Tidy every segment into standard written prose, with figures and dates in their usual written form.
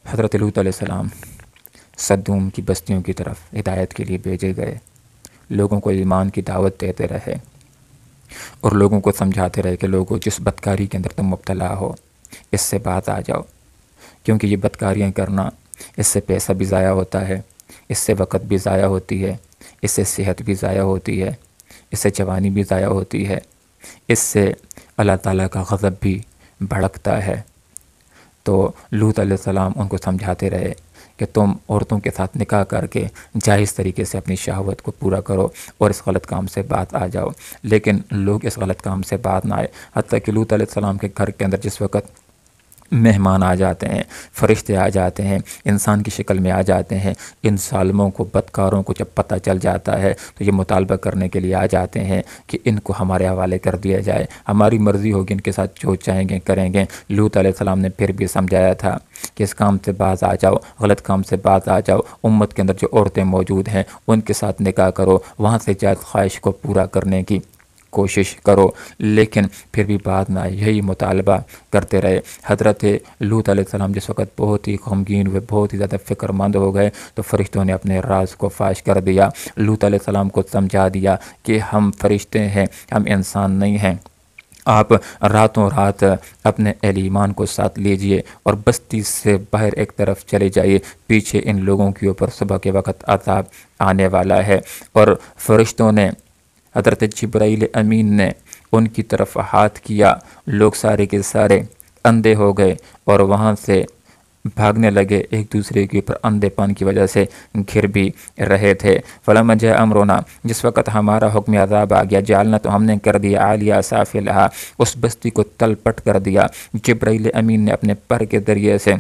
حضرت لوط علیہ السلام صدوم کی بستیوں کی طرف ہدایت کے لیے بھیجے گئے، لوگوں کو ایمان کی دعوت دیتے رہے اور لوگوں کو سمجھاتے رہے کہ لوگوں جس بدکاری کے اندر تم مبتلا ہو اس سے باز آ جاؤ، کیونکہ یہ بدکاریاں کرنا، اس سے پیسہ بھی ضائع ہوتا ہے، اس سے وقت بھی ضائع ہوتی ہے، اس سے صحت بھی ضائع ہوتی ہے، اس سے جوانی بھی ضائع ہوتی ہے، اس سے اللہ تعالیٰ کا غضب بھی بھڑکتا ہے۔ تو لوط علیہ السلام ان کو سمجھاتے رہے کہ تم عورتوں کے ساتھ نکاح کر کے جائز طریقے سے اپنی شہوت کو پورا کرو اور اس غلط کام سے باز آ جاؤ، لیکن لوگ اس غلط کام سے باز نہ آئے، حتیٰ کہ لوط علیہ السلام کے گھر کے اندر جس وقت مہمان آ جاتے ہیں، فرشتے آ جاتے ہیں، انسان کی شکل میں آ جاتے ہیں، ان ظالموں کو، بدکاروں کو جب پتہ چل جاتا ہے تو یہ مطالبہ کرنے کے لیے آ جاتے ہیں کہ ان کو ہمارے حوالے کر دیا جائے، ہماری مرضی ہوگی ان کے ساتھ جو چاہیں گے کریں گے۔ لوط علیہ السلام نے پھر بھی سمجھایا تھا کہ اس کام سے باز آ جاؤ، غلط کام سے باز آ جاؤ، امت کے اندر جو عورتیں موجود ہیں ان کے ساتھ نکاح کرو، وہاں سے جائز خواہش کو پورا کرنے کی کوشش کرو، لیکن پھر بھی بات نہ آئی، یہی مطالبہ کرتے رہے۔ حضرت لوط علیہ السلام جس وقت بہت ہی غمگین ہوئے، بہت ہی زیادہ فکر مند ہو گئے تو فرشتوں نے اپنے راز کو فاش کر دیا، لوط علیہ السلام کو سمجھا دیا کہ ہم فرشتے ہیں، ہم انسان نہیں ہیں، آپ راتوں رات اپنے اہل ایمان کو ساتھ لیجئے اور بستی سے باہر ایک طرف چلے جائیے، پیچھے ان لوگوں کے اوپر صبح کے وقت عذاب آنے والا ہے۔ اور فرشتوں نے، حضرت جبرائیل امین نے ان کی طرف ہاتھ کیا، لوگ سارے کے سارے اندھے ہو گئے اور وہاں سے بھاگنے لگے، ایک دوسرے کے اوپر اندھے پن کی وجہ سے گھر بھی رہے تھے۔ فلما جاء امرنا، جس وقت ہمارا حکم عذاب آ گیا، جعلنا، تو ہم نے کر دیا عالیہ سافلہا، اس بستی کو تل پٹ کر دیا۔ جبرائیل امین نے اپنے پر کے ذریعے سے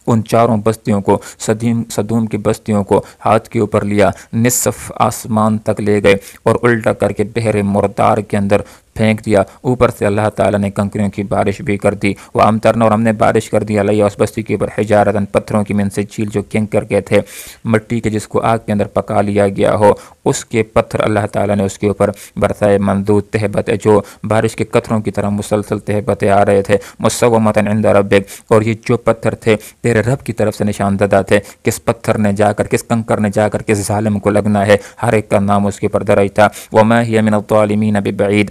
ان چاروں بستیوں کو، صدوم کی بستیوں کو ہاتھ کے اوپر لیا، نصف آسمان تک لے گئے اور الٹا کر کے بحر مردار کے اندر پھینک دیا۔ اوپر سے اللہ تعالیٰ نے کنکریوں کی بارش بھی کر دی، وہ امطرنا، اور ہم نے بارش کر دی علیہ اس بستی کے اوپر حجارتاً، پتھروں کی، من سجیل، جو کنکر کے تھے، مٹی کے جس کو آگ کے اندر پکا لیا گیا ہو، اس کے پتھر اللہ تعالیٰ نے اس کے اوپر برسائے، منضود تہبت، جو بارش کے قطروں کی طرح مسلسل تہبتیں آ رہے تھے، مصومۃ عند ربک، اور یہ جو پتھر تھے تیرے رب کی طرف سے نشان زدہ تھے، کس پتھر نے جا کر، کس کنکر نے جا کر کس ظالم کو لگنا ہے، ہر ایک کا نام اس کے اوپر درج تھا۔ وما هي من الظالمین ببعید،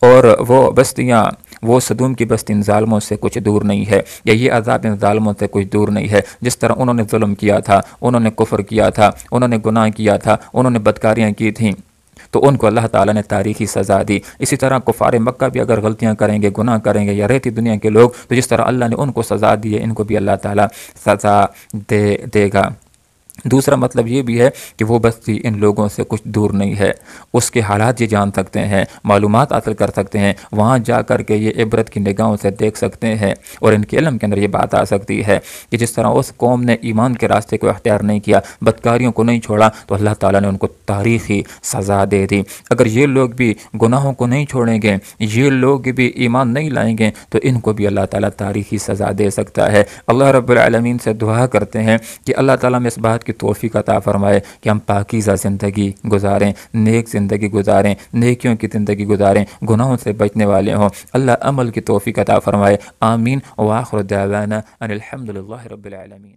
اور وہ بستیاں، وہ صدوم کی بستی ان ظالموں سے کچھ دور نہیں ہے، یا یہ عذاب ان ظالموں سے کچھ دور نہیں ہے۔ جس طرح انہوں نے ظلم کیا تھا، انہوں نے کفر کیا تھا، انہوں نے گناہ کیا تھا، انہوں نے بدکاریاں کی تھیں، تو ان کو اللہ تعالیٰ نے تاریخی سزا دی۔ اسی طرح کفار مکہ بھی اگر غلطیاں کریں گے، گناہ کریں گے، یا رہتی دنیا کے لوگ، تو جس طرح اللہ نے ان کو سزا دی ہے، ان کو بھی اللہ تعالیٰ سزا دے گا۔ دوسرا مطلب یہ بھی ہے کہ وہ بستی ان لوگوں سے کچھ دور نہیں ہے، اس کے حالات یہ جان سکتے ہیں، معلومات حاصل کر سکتے ہیں، وہاں جا کر کے یہ عبرت کی نگاہوں سے دیکھ سکتے ہیں، اور ان کے علم کے اندر یہ بات آ سکتی ہے کہ جس طرح اس قوم نے ایمان کے راستے کو اختیار نہیں کیا، بدکاریوں کو نہیں چھوڑا، تو اللہ تعالیٰ نے ان کو تاریخی سزا دے دی۔ اگر یہ لوگ بھی گناہوں کو نہیں چھوڑیں گے، یہ لوگ بھی ایمان نہیں لائیں گے، تو ان کو بھی اللہ تعالیٰ تاریخی سزا دے سکتا ہے۔ اللہ رب العالمین سے دعا کرتے ہیں کہ اللہ تعالیٰ میں اس بات کی توفیق عطا فرمائے کہ ہم پاکیزہ زندگی گزاریں، نیک زندگی گزاریں، نیکیوں کی زندگی گزاریں، گناہوں سے بچنے والے ہوں۔ اللہ عمل کی توفیق عطا فرمائے، آمین۔ وآخر دعوانا ان الحمد للہ رب العالمین۔